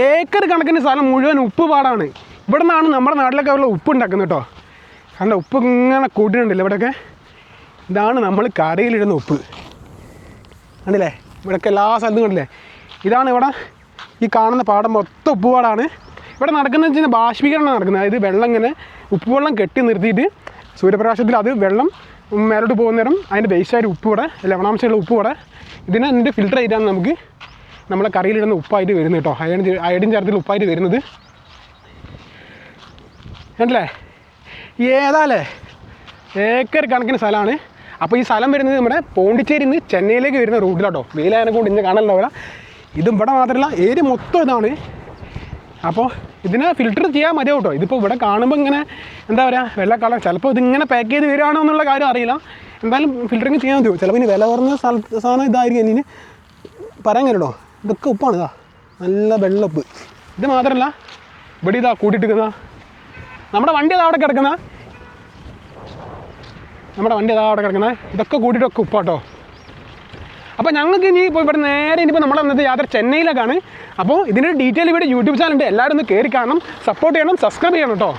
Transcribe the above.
Acre കണക്കിന് സ്ഥലം മുഴുവൻ ഉപ്പ് പാടാണ്. ഇവിടെ നിന്നാണ് നമ്മുടെ നാട്ടിലൊക്കെ ഉള്ള ഉപ്പ് ഉണ്ടാക്കുന്നത് കേട്ടോ. കണ്ട ഉപ്പ് ഇങ്ങനെ കൂട്ടിയിട്ടുണ്ടല്ലോ ഇവിടെയൊക്കെ. ഇതാണ് നമ്മൾ കറിയിലിടുന്ന ഉപ്പ്. കണ്ടില്ലേ, ഇവിടെയൊക്കെ എല്ലാ സ്ഥലത്തും കണ്ടില്ലേ. ഇതാണ് ഇവിടെ ഈ കാണുന്ന പാടം മൊത്തം ഉപ്പ് പാടാണ്. ഇവിടെ നടക്കുന്നത് വെച്ച് കഴിഞ്ഞാൽ ബാഷ്പീകരണം നടക്കുന്നത്. അതായത് വെള്ളം ഇങ്ങനെ ഉപ്പ് വെള്ളം കെട്ടി നിർത്തിയിട്ട് സൂര്യപ്രകാശത്തിൽ അത് വെള്ളം മേലോട്ട് പോകുന്ന നേരം അതിൻ്റെ ബേസായിട്ട് ഉപ്പ് ഇവിടെ ലവണാംശമുള്ള ഉപ്പ് ഇവിടെ ഇതിനെ എന്നിട്ട് ഫിൽറ്റർ ചെയ്താണ് നമുക്ക് നമ്മളെ കറിയിലിടുന്ന ഉപ്പായിട്ട് വരുന്നത് കേട്ടോ. അയഡിൻ ചേർത്തിൽ ഉപ്പായിട്ട് വരുന്നത് കണ്ടില്ലേ. ഏതാല്ലേ ഏക്കർ കണക്കിന് സ്ഥലമാണ്. അപ്പോൾ ഈ സ്ഥലം വരുന്നത് നമ്മുടെ പോണ്ടിച്ചേരിയിൽ നിന്ന് ചെന്നൈയിലേക്ക് വരുന്ന റൂട്ടിലാട്ടോ. വെയിലായതിനെ കൊണ്ട് ഇന്ന് കാണാനുണ്ടാവില്ല. ഇതും ഇവിടെ മാത്രമല്ല ഏരിയ മൊത്തം ഇതാണ്. അപ്പോൾ ഇതിനെ ഫിൽറ്റർ ചെയ്യാൻ മതിയാവും കേട്ടോ. ഇതിപ്പോൾ ഇവിടെ കാണുമ്പോൾ ഇങ്ങനെ എന്താ പറയുക വെള്ള കളർ, ചിലപ്പോൾ ഇതിങ്ങനെ പാക്ക് ചെയ്ത് വരികയാണോ എന്നുള്ള കാര്യം അറിയില്ല. എന്തായാലും ഫിൽറ്ററിങ് ചെയ്യാൻ മതിയോ. ചിലപ്പോൾ ഇനി വില കുറഞ്ഞ സാധനം ഇതായിരിക്കും. ഇനി പറയാൻ കേട്ടോ, ഇതൊക്കെ ഉപ്പാണ്. ഇതാ നല്ല വെള്ളപ്പ്. ഇത് മാത്രമല്ല ഇവിടെ ഇതാ കൂട്ടിയിട്ടിരിക്കുന്ന നമ്മുടെ വണ്ടി അതാ അവിടെ കിടക്കുന്ന ഇതൊക്കെ കൂട്ടിയിട്ടൊക്കെ ഉപ്പാട്ടോ. അപ്പോൾ ഞങ്ങൾക്ക് ഇനി ഇപ്പോൾ ഇവിടെ നേരെ ഇനിയിപ്പോൾ നമ്മൾ അന്നത്തെ യാത്ര ചെന്നൈയിലേക്കാണ്. അപ്പോൾ ഇതിൻ്റെ ഡീറ്റെയിൽ ഇവിടെ യൂട്യൂബ് ചാനലുണ്ട്. എല്ലാവരും ഒന്ന് കയറി കാണണം, സപ്പോർട്ട് ചെയ്യണം, സബ്സ്ക്രൈബ് ചെയ്യണം കേട്ടോ.